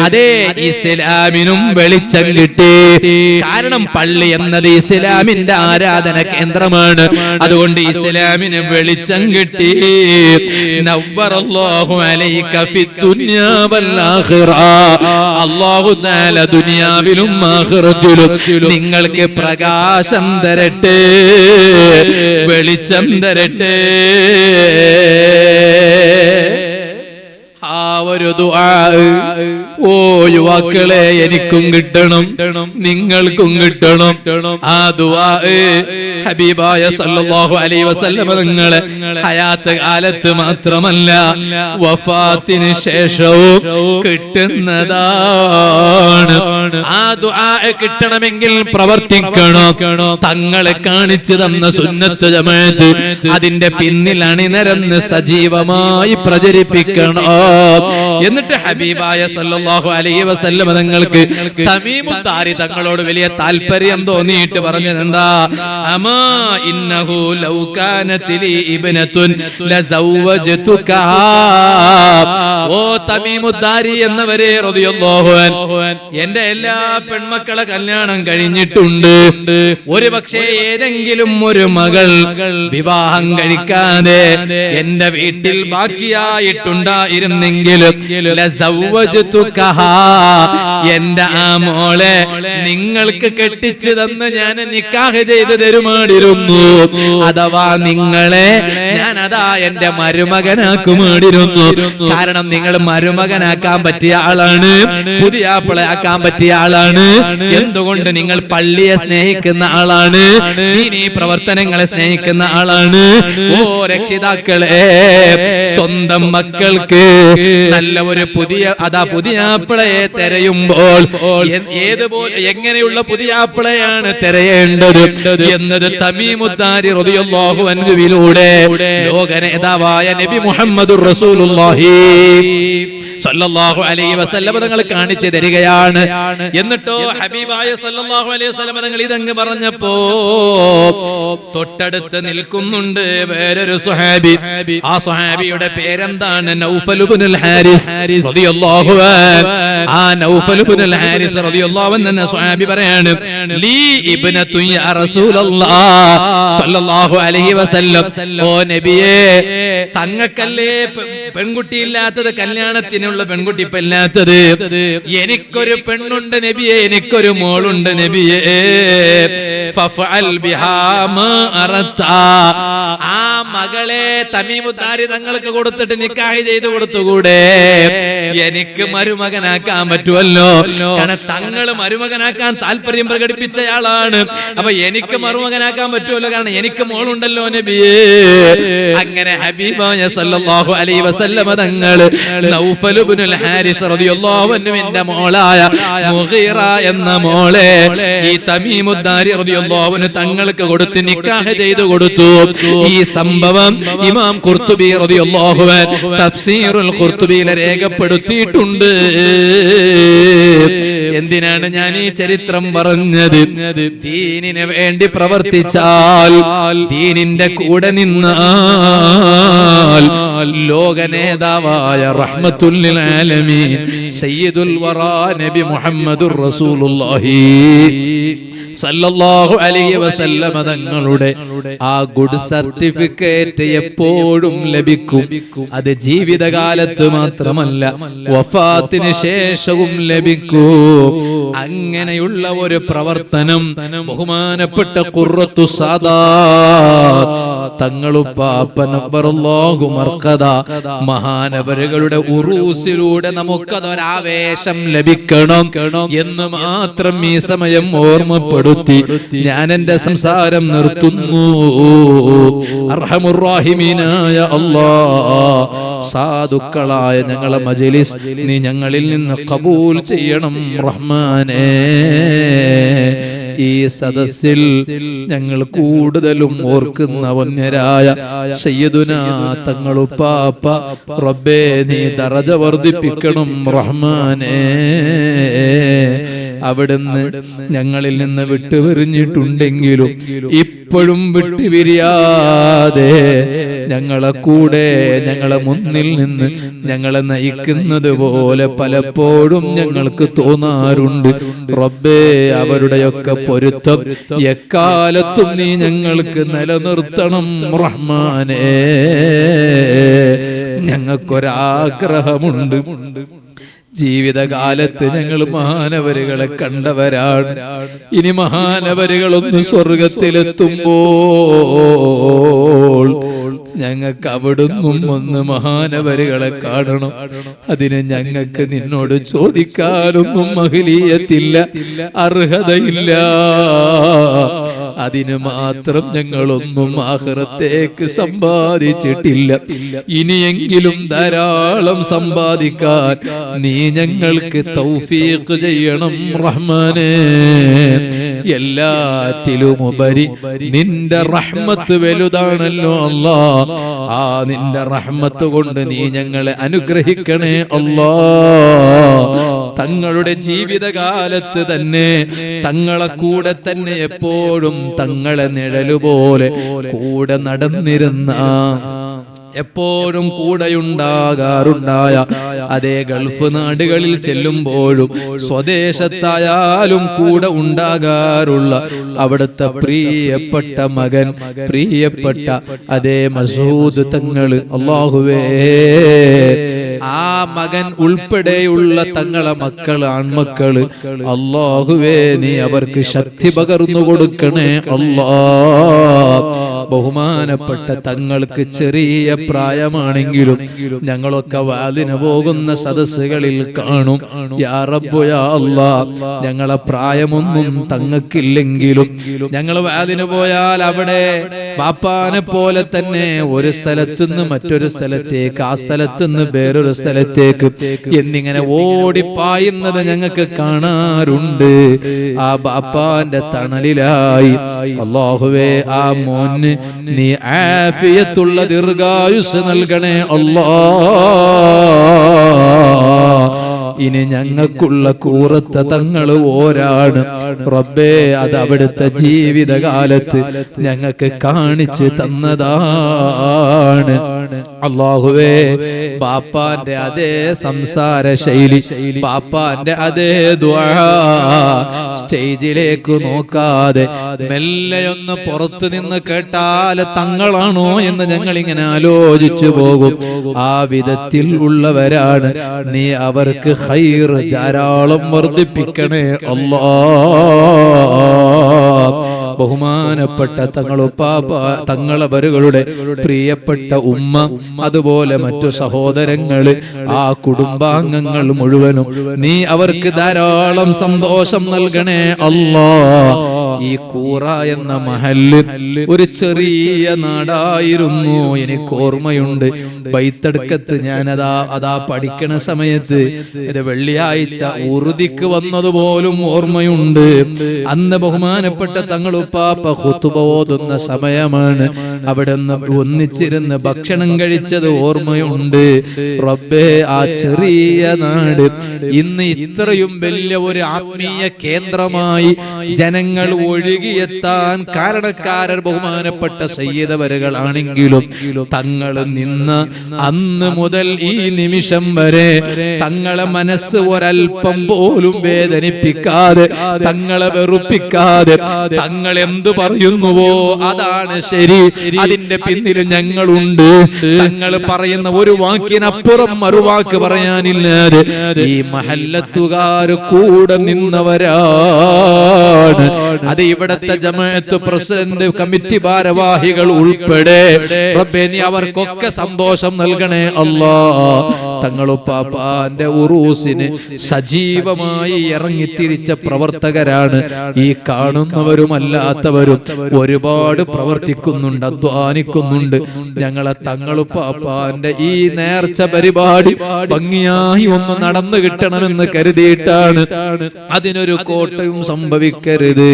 A: അതേ ഇസ്ലാമിനും വെളിച്ചം കിട്ടി. കാരണം പള്ളി എന്നത് ഇസ്ലാമിന്റെ ആരാധന കേന്ദ്രമാണ്. അതുകൊണ്ട് ഇസ്ലാമിന് വെളിച്ചം കിട്ടി. നവ്വറല്ലാഹു അലൈക ഫിദ്ദുനിയാ വൽ ആഖിറ. അല്ലാഹു തആല ദുനിയാവിലും ആഖിറത്തിലും നിങ്ങൾക്ക് പ്രകാശം തരട്ടെ, വെളിച്ചം തരട്ടെ. ആ ഒരു ദുആ ഓ യുവാക്കളെ എനിക്കും കിട്ടണം, നിങ്ങൾക്കും കിട്ടണം. ആ ദുആ ഹബീബായ സല്ലല്ലാഹു അലൈഹി വസല്ലം തങ്ങളെ ഹയാത്ത് കാലത്ത് മാത്രമല്ല വഫാത്തിന് ശേഷവും കിട്ടുന്നതാണ്. ആ ദുആ കിട്ടണമെങ്കിൽ പ്രവർത്തിക്കണം. തങ്ങളെ കാണിച്ചു തന്ന സുന്നത്ത് ജമാഅത്ത് അതിന്റെ പിന്നിൽ അണിനിരന്ന് സജീവമായി പ്രചരിപ്പിക്കണം. എന്നിട്ട് ഹബീബായ സല്ലല്ലാഹു അലൈഹി വസല്ലം തങ്ങൾക്ക് തമീമുദ്ദാരി തങ്ങളോട് വലിയ താല്പര്യം തോന്നിയിട്ട് പറഞ്ഞത് എന്താ? അമാ ഇന്നഹു ലൗ കാനത് ലി ഇബ്നതുൻ ലസവ്വജ്തുക. ഓ തമീമുദ്ദാരി എന്നവരെ റളിയല്ലാഹു അൻഹു, എന്റെ എല്ലാ പെൺമക്കളെ കല്യാണം കഴിഞ്ഞിട്ടുണ്ട്. ഒരു പക്ഷേ ഏതെങ്കിലും ഒരു മകൾ വിവാഹം കഴിക്കാതെ എന്റെ വീട്ടിൽ ബാക്കിയായിട്ടുണ്ടായിരുന്നെങ്കിൽ ലസവ്വജ്തുകഹാ, എന്റെ ആ മോളെ നിങ്ങൾക്ക് കെട്ടിച്ചു തന്ന് ഞാൻ നിക്കാഹ് ചെയ്ത് തരുമായിരുന്നു. അഥവാ നിങ്ങളെ ഞാൻ അതാ എന്റെ മരുമകനാക്കുമായിരുന്നു. കാരണം നിങ്ങൾ മരുമകനാക്കാൻ പറ്റിയ ആളാണ്, പുതിയാപ്പിളയാക്കാൻ പറ്റിയ ആളാണ്. എന്തുകൊണ്ട്? നിങ്ങൾ പള്ളിയെ സ്നേഹിക്കുന്ന ആളാണ്, ദീനീ പ്രവർത്തനങ്ങളെ സ്നേഹിക്കുന്ന ആളാണ്. ഓ രക്ഷിതാക്കളെ, സ്വന്തം മക്കൾക്ക് നല്ല ഒരു പുതിയാപ്പിളയെ തിരയുമ്പോൾ എങ്ങനെയുള്ള പുതിയാപ്പിളയാണ് തിരയേണ്ടത് എന്നത് തമീമുദ്ദാരി റളിയല്ലാഹു അൻഹുവിലൂടെ ലോക നേതാവായ നബി മുഹമ്മദുർ റസൂലുള്ളാഹി സല്ലല്ലാഹു അലൈഹി വസല്ലം തങ്ങൾ കാണിച്ചു തരികയാണ്. എന്നിട്ടോ ഹബീബായ സല്ലല്ലാഹു അലൈഹി വസല്ലം തങ്ങൾ ഇതങ്ങ് പറഞ്ഞപ്പോ തൊട്ടടുത്ത് നിൽക്കുന്നുണ്ട് വേറൊരു സ്വഹാബി. ആ സ്വഹാബിയുടെ പേരെന്താണ്? നൗഫൽ ഇബ്നുൽ ഹാരിസ് റളിയല്ലാഹു അൻഹു. ആ നൗഫൽ ഇബ്നുൽ ഹാരിസ് റളിയല്ലാഹു അൻഹു എന്ന സ്വഹാബി പറയാണ്, ലീ ഇബ്നതു യാ റസൂലല്ലാഹ് സല്ലല്ലാഹു അലൈഹി വസല്ലം, ഓ നബിയേ, തങ്ങൾക്കല്ലേ പെൺകുട്ടിയില്ലാത്തത്, കല്യാണത്തിനുള്ള പെൺകുട്ടി ഇപ്പൊ ഇല്ലാത്തത്. എനിക്കൊരു പെണ്ണുണ്ട് നബിയെ, എനിക്കൊരു മോളുണ്ട് നബിയെ. ഫഫഅൽ ബിഹാ മാ അറത, ആ മകളെ തമീമുദ്ദാരി തങ്ങൾക്ക് കൊടുത്തിട്ട് നിക്കാഹ് ചെയ്തു കൊടുത്തുകൂടെ? എനിക്ക് മരുമകനാക്കാൻ പറ്റുമല്ലോ. കാരണം തങ്ങൾ മരുമകനാക്കാൻ താല്പര്യം പ്രകടിപ്പിച്ചയാളാണ്. അപ്പൊ എനിക്ക് മരുമകനാക്കാൻ പറ്റുമല്ലോ, കാരണം എനിക്ക് മോളുണ്ടല്ലോ നബിയെ. അങ്ങനെ ഹബീബായ സല്ലല്ലാഹു അലൈഹി വസല്ലം തങ്ങൾ നൗഫൽ ഇബ്നുൽ ഹാരിസ് റളിയല്ലാഹു അൻഹുവിന്റെ മോളായ മുഗീറ എന്ന മോളെ ഈ തമീമുദ്ദാരി റളിയല്ലാഹു അൻഹു തങ്ങൾക്ക് കൊടുത്ത് നിക്കാഹ് ചെയ്തു കൊടുത്തു. ഈ സംഭവം ഇമാം ഖുർത്തുബി റളിയല്ലാഹു അൻഹു തഫ്സീറുൽ ഖുർത്തുബിയിൽ രേഖപ്പെടുത്തിയിട്ടുണ്ട്. എന്തിനാണ് ഞാൻ ഈ ചരിത്രം പറഞ്ഞത്? ദീനിന് വേണ്ടി പ്രവർത്തിച്ചാൽ, ദീനിന്റെ കൂടെ നിന്നാൽ ലോക നേതാവായ റഹ്മത്തുൽ ലിൽ ആലമീൻ സയ്യിദുൽ വറാ നബി മുഹമ്മദുർ റസൂലുള്ളാഹി സല്ലല്ലാഹു അലൈഹി വസല്ലം തങ്ങളുടെ ആ ഗുഡ് സർട്ടിഫിക്കറ്റ് എപ്പോഴും ലഭിക്കും. അത് ജീവിതകാലത്ത് മാത്രമല്ല, വഫാത്തിന് ശേഷവും ലഭിക്കും. അങ്ങനെയുള്ള ഒരു പ്രവർത്തനം ബഹുമാനപ്പെട്ട ഖുർറത്തു സാദാത്ത് തങ്ങളുപ്പാപ്പ നബ്ബറല്ലാഹു മർഖദ മഹാനവരുകളുടെ ഉറൂസിലൂടെ നമുക്കതൊരാവേശം ലഭിക്കണം എന്ന് മാത്രം ഈ സമയം ഓർമ്മപ്പെടുത്തി ഞാൻ എന്റെ സംസാരം നിർത്തുന്നു. അർഹമുർ റഹീമീനായ അല്ലാഹ്, സാധുക്കളായ ഞങ്ങളെ മജ്ലിസ് നീ ഞങ്ങളിൽ നിന്ന് ഖബൂൽ ചെയ്യണം റഹ്മാനേ. ഈ സദസ്സിൽ ഞങ്ങൾ കൂടുതലും ഓർക്കുന്ന വന്യരായ സയ്യിദുനാ തങ്ങളുപ്പാപ്പ റബ്ബേ നീ ദറജ വർദ്ധിപ്പിക്കണം റഹ്മാനേ. അവിടുന്ന് ഞങ്ങളിൽ നിന്ന് വിട്ടുപിരിഞ്ഞിട്ടുണ്ടെങ്കിലും ഇപ്പോഴും വിട്ടുപിരിയാതെ ഞങ്ങളെ കൂടെ, ഞങ്ങളെ മുന്നിൽ നിന്ന് ഞങ്ങളെ നയിക്കുന്നത് പോലെ പലപ്പോഴും ഞങ്ങൾക്ക് തോന്നാറുണ്ട്. റബ്ബേ, അവരുടെയൊക്കെ പൊരുത്തം എക്കാലത്തും നീ ഞങ്ങൾക്ക് നിലനിർത്തണം റഹ്മാനേ. ഞങ്ങൾക്കൊരാഗ്രഹമുണ്ട്. ജീവിതകാലത്ത് ഞങ്ങൾ മഹാനവരുകളെ കണ്ടവരാണ്. ഇനി മഹാനവരുകളൊന്ന് സ്വർഗത്തിലെത്തുമ്പോൾ ഞങ്ങൾക്ക് അവിടുന്നും ഒന്ന് മഹാനവരുകളെ കാണണം. അതിന് ഞങ്ങൾക്ക് നിന്നോട് ചോദിക്കാനൊന്നും മഹ്ലിയത്തില്ല, അർഹതയില്ല. അതിന് മാത്രം ഞങ്ങളൊന്നും ആഖിറത്തേക്ക് സമ്പാദിച്ചിട്ടില്ല. ഇനിയെങ്കിലും ധാരാളം സമ്പാദിക്കാൻ നീ ഞങ്ങൾക്ക് തൗഫീഖ് ചെയ്യണം റഹ്മാനേ. എല്ലാറ്റിലുമുപരി നിന്റെ റഹ്മത്ത് വലുതാണല്ലോ അല്ലാഹ്. ആ നിന്റെ റഹ്മത്ത് കൊണ്ട് നീ ഞങ്ങളെ അനുഗ്രഹിക്കണേ അല്ലാഹ്. തങ്ങളുടെ ജീവിതകാലത്ത് തന്നെ തങ്ങളെ കൂടെ തന്നെ എപ്പോഴും തങ്ങളെ നിഴലുപോലെ കൂടെ നടന്നിരുന്ന എപ്പോഴും കൂടെയുണ്ടാകാറുണ്ടായ അതേ ഗൾഫ് നാടുകളിൽ ചെല്ലുമ്പോഴും സ്വദേശത്തായാലും കൂടെ ഉണ്ടാകാറുള്ള അവിടുത്തെ പ്രിയപ്പെട്ട മകൻ, പ്രിയപ്പെട്ട അതേ മസൂദ് തങ്ങള്, അല്ലാഹുവേ ആ മകൻ ഉൾപ്പെടെയുള്ള തങ്ങളെ മക്കള്, ആൺമക്കള്, അല്ലാഹുവേ നീ അവർക്ക് ശക്തി പകർന്നു കൊടുക്കണേ അല്ലാ. ബഹുമാനപ്പെട്ട തങ്ങൾക്ക് ചെറിയ പ്രായമാണെങ്കിലും ഞങ്ങളൊക്കെ വാലിന് പോകുന്ന സദസ്സുകളിൽ കാണും. യാ റബ്ബു യാ അല്ലാ, ഞങ്ങളെ പ്രായമൊന്നും തങ്ങൾക്കില്ലെങ്കിലും ഞങ്ങൾ വാലിന് പോയാൽ അവിടെ ബാപ്പാനെ പോലെ തന്നെ ഒരു സ്ഥലത്തുനിന്ന് മറ്റൊരു സ്ഥലത്തേക്ക്, ആ സ്ഥലത്തുനിന്ന് വേറൊരു സ്ഥലത്തേക്ക് എന്നിങ്ങനെ ഓടിപ്പായുന്നത് ഞങ്ങൾക്ക് കാണാറുണ്ട്. ആ ബാപ്പാന്റെ തണലിലായി അല്ലാഹുവേ ആ മോന് നീ ആഫിയത്തുള്ള ദീർഘായുസ് നൽകണേ അല്ലാ. ഇനി ഞങ്ങൾക്കുള്ള കൂറത്ത തങ്ങള് ഓരാണ് റബ്ബേ, അത് അവിടുത്തെ ജീവിതകാലത്ത് ഞങ്ങൾക്ക് കാണിച്ച് തന്നതാണ്. അല്ലാഹുവേ ബാപ്പാന്റെ അതേ സംസാര ശൈലി, ബാപ്പാന്റെ അതേ ദുആ സ്റ്റേജിലേക്ക് നോക്കാതെ മെല്ലെയൊന്ന് പുറത്തു നിന്ന് കേട്ടാൽ തങ്ങളാണോ എന്ന് ഞങ്ങൾ ഇങ്ങനെ ആലോചിച്ചു പോകും. ആ വിധത്തിൽ ഉള്ളവരാണ്. നീ അവർക്ക് ഖൈർ ധാരാളം വർദ്ധിപ്പിക്കണേ അല്ലാ. ബഹുമാനപ്പെട്ട തങ്ങളവരുടെ പ്രിയപ്പെട്ട ഉമ്മ, അതുപോലെ മറ്റു സഹോദരങ്ങള്, ആ കുടുംബാംഗങ്ങൾ മുഴുവനും നീ അവർക്ക് ധാരാളം സന്തോഷം നൽകണേ അല്ലാ. ഈ കൂറ എന്ന മഹല്ല് ഒരു ചെറിയ നാടായിരുന്നു. എനിക്ക് ഓർമ്മയുണ്ട്, ബൈത്തടുക്കത്ത് ഞാൻ അതാ പഠിക്കണ സമയത്ത് വെള്ളിയാഴ്ച ഉറുദിക്ക് വന്നതുപോലും ഓർമ്മയുണ്ട്. അന്ന് ബഹുമാനപ്പെട്ട തങ്ങളുപ്പാപ്പ ഖുതുബ ഓതുന്ന സമയമാണ്. അവിടെ നിന്ന് ഒന്നിച്ചിരുന്ന് ഭക്ഷണം കഴിച്ചത് ഓർമ്മയുണ്ട്. റബ്ബേ ആ ചെറിയ നാട് ഇന്ന് ഇത്രയും വലിയ ഒരു ആത്മീയ കേന്ദ്രമായി ജനങ്ങൾ ഒഴുകിയെത്താൻ കാരണക്കാരൻ ബഹുമാനപ്പെട്ട സയ്യിദവരുകളാണെങ്കിലും തങ്ങൾ നിന്ന അന്ന് മുതൽ ഈ നിമിഷം വരെ തങ്ങളെ മനസ്സ് ഒരൽപ്പം പോലും വേദനിപ്പിക്കാതെ, തങ്ങളെ വെറുപ്പിക്കാതെ, തങ്ങൾ എന്ത് പറയുന്നുവോ അതാണ് ശരി, അതിന്റെ പിന്നിൽ ഞങ്ങളുണ്ട്. തങ്ങൾ പറയുന്ന ഒരു വാക്കിനപ്പുറം മറുവാക്ക് പറയാനില്ലാതെ ഈ മഹല്ലത്തുകാര് കൂടെ നിന്നവരാണ്. അത് ഇവിടത്തെ ജമാഅത്ത് പ്രസിഡന്റ്, കമ്മിറ്റി ഭാരവാഹികൾ ഉൾപ്പെടെ റബ്ബേ നീ അവർക്കൊക്കെ സന്തോഷം നൽകണേ അല്ലാ. തങ്ങളുപ്പാപ്പാന്റെ ഉറൂസിന് സജീവമായി ഇറങ്ങിത്തിരിച്ച പ്രവർത്തകരാണ്. ഈ കാണുന്നവരും അല്ലാത്തവരും ഒരുപാട് പ്രവർത്തിക്കുന്നുണ്ട്, അധ്വാനിക്കുന്നുണ്ട്. ഞങ്ങളെ തങ്ങളുപ്പാപ്പാന്റെ ഈ നേർച്ച പരിപാടി ഭംഗിയായി ഒന്ന് നടന്നു കിട്ടണമെന്ന് കരുതിയിട്ടാണ്. അതിനൊരു കോട്ടയും സംഭവിക്കരുത്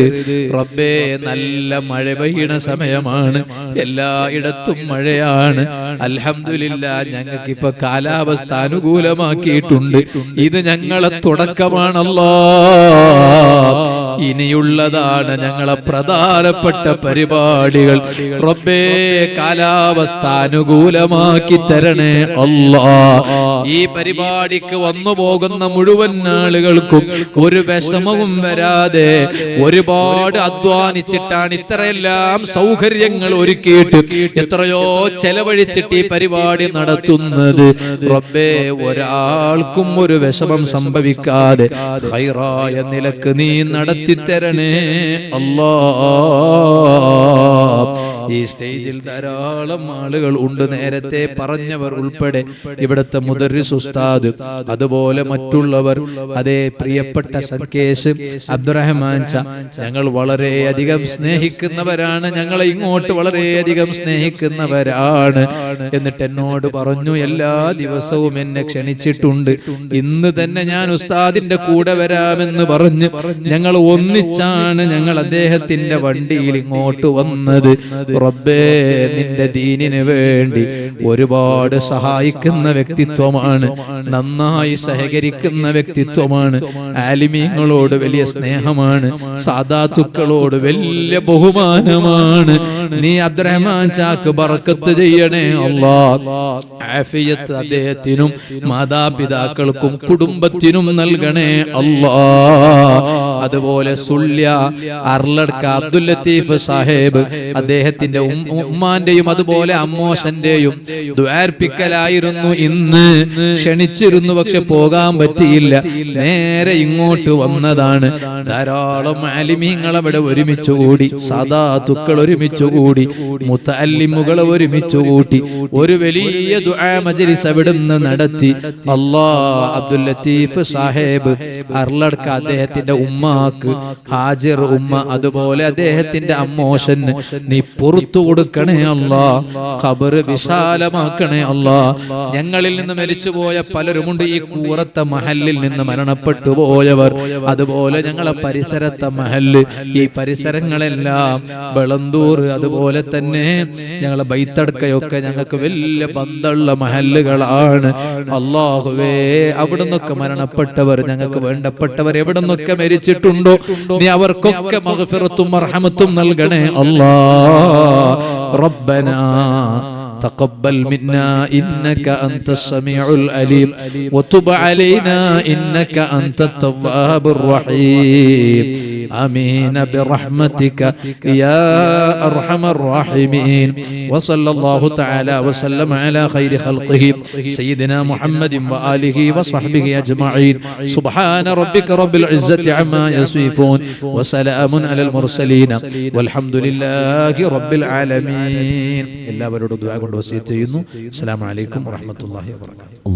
A: റബ്ബേ. നല്ല മഴ പെയ്യണ സമയമാണ്, എല്ലായിടത്തും മഴയാണ്. അൽഹംദുലില്ലാഹ് ഞങ്ങൾക്ക് ഇപ്പൊ കാലാവസ്ഥ അനുകൂലമാക്കിയിട്ടുണ്ട്. ഇത് ഞങ്ങളെ തുടക്കമാണല്ലോ, ഇനിയുള്ളതാണ് ഞങ്ങളെ പ്രധാനപ്പെട്ട പരിപാടികൾ. റബ്ബേ കാലാവസ്ഥ അനുകൂലമാക്കി തരണേ അല്ലാ. ഈ പരിപാടിക്ക് വന്നു പോകുന്ന മുഴുവൻ ആളുകൾക്കും ഒരു വിഷമവും വരാതെ ഒരുപാട് അധ്വാനിച്ചിട്ടാണ് ഇത്രയെല്ലാം സൗകര്യങ്ങൾ ഒരുക്കിയിട്ട് എത്രയോ ചെലവഴിച്ചിട്ട് ഈ പരിപാടി നടത്തുന്നത്. റബ്ബേ ഒരാൾക്കും ഒരു വിഷമം സംഭവിക്കാതെ ഖൈറായ നിലക്ക് നീ നടത്തിത്തരണേ അല്ലാ. ഈ സ്റ്റേജിൽ ധാരാളം ആളുകൾ ഉണ്ട്, നേരത്തെ പറഞ്ഞവർ ഉൾപ്പെടെ, ഇവിടുത്തെ മുദർരിസ് ഉസ്താദ്, അതുപോലെ മറ്റുള്ളവർ, അതേ പ്രിയപ്പെട്ട സക്കേശ് അബ്ദുറഹ്മാൻ ച, ഞങ്ങൾ വളരെയധികം സ്നേഹിക്കുന്നവരാണ്, ഞങ്ങളെ ഇങ്ങോട്ട് വളരെയധികം സ്നേഹിക്കുന്നവരാണ്. എന്നിട്ട് എന്നോട് പറഞ്ഞു എല്ലാ ദിവസവും എന്നെ ക്ഷണിച്ചിട്ടുണ്ട്, ഇന്ന് തന്നെ ഞാൻ ഉസ്താദിന്റെ കൂടെ വരാമെന്ന് പറഞ്ഞ് ഞങ്ങൾ ഒന്നിച്ചാണ് ഞങ്ങൾ അദ്ദേഹത്തിന്റെ വണ്ടിയിൽ ഇങ്ങോട്ട് വന്നത്. റബ്ബേ നിന്റെ ദീനിന് വേണ്ടി ഒരുപാട് സഹായിക്കുന്ന വ്യക്തിത്വമാണ്, നന്നായി സഹകരിക്കുന്ന വ്യക്തിത്വമാണ്, ആലിമീങ്ങളോട് വലിയ സ്നേഹമാണ്, സാദാത്തുക്കളോട് വലിയ ബഹുമാനമാണ്. നീ അബ്ദുറഹ്മാൻ ചാക്ക് ബർക്കത്ത് ചെയ്യണേ അല്ലാഹ്. ആഫിയത്ത് അദ്ദേഹത്തിനും മാതാപിതാക്കൾക്കും കുടുംബത്തിനും നൽകണേ അല്ലാഹ്. അതുപോലെ സുല്യ അർലഡ്ക അബ്ദുൽ ലത്തീഫ് സാഹിബ്, അദ്ദേഹത്തിന്റെ ഉമ്മാന്റെയും അതുപോലെ അമ്മോശന്റെയും ദ്വാർപ്പിക്കലായിരുന്നു. ഇന്ന് ക്ഷണിച്ചിരുന്നു, പക്ഷെ പോകാൻ പറ്റിയില്ല. നേരെ ഇങ്ങോട്ട് വന്നതാണ്. ധാരാളം ആലിമീങ്ങൾ അവിടെ ഒരുമിച്ചുകൂടി, സാദാത്തുക്കൾ ഒരുമിച്ചുകൂടി, മുതഅല്ലിമുകൾ ഒരുമിച്ചുകൂട്ടി ഒരു വലിയ ദുആ മജ്ലിസ് അവിടുന്ന് നടത്തി. അല്ലാഹ് അബ്ദുൽ ലത്തീഫ് സാഹിബ് അർലഡ്ക അദ്ദേഹത്തിന്റെ ഉമ്മാക്ക് ഹാജിർ ഉമ്മ, അതുപോലെ അദ്ദേഹത്തിന്റെ അമ്മോശന് നീ പുറത്തു കൊടുക്കണേ അല്ലാഹ്. ഖബർ വിശാലമാക്കണേ അല്ലാഹ്. ഞങ്ങളിൽ നിന്ന് മരിച്ചുപോയ പലരുമുണ്ട്, ഈ കൂറത്തെ മഹല്ലിൽ നിന്ന് മരണപ്പെട്ടു പോയവർ, അതുപോലെ ഞങ്ങളെ പരിസരത്തെ മഹല്ല്, ഈ പരിസരങ്ങളെല്ലാം ബളന്തൂർ, അതുപോലെ തന്നെ ഞങ്ങളെ ബൈത്തടക്കയൊക്കെ ഞങ്ങൾക്ക് വലിയ ബന്ധമുള്ള മഹല്ലുകളാണ്. അല്ലാഹുവേ അവിടുന്നൊക്കെ മരണപ്പെട്ടവർ, ഞങ്ങൾക്ക് വേണ്ടപ്പെട്ടവർ എവിടുന്നൊക്കെ മരിച്ചിട്ടുണ്ടോ നീ അവർക്കൊക്കെ മഗ്ഫിറത്തും മർഹമത്തും നൽകണേ അല്ലാഹ്. റബ്ബനാ تقبل منا إنك أنت السميع العليم وتب علينا إنك أنت التواب الرحيم. آمين برحمتك يا أرحم الراحمين. وصلى الله تعالى وسلم على خير خلقه سيدنا محمد وآله وصحبه أجمعين. سبحان ربك رب العزة عما يصفون وسلام على المرسلين والحمد لله رب العالمين. എല്ലാവരോടും ദുആ കൊണ്ട് വസിയത്ത് ചെയ്യുന്നു. അസ്സലാമു അലൈക്കും വറഹ്മത്തുള്ളാഹി വബറകാതുഹു.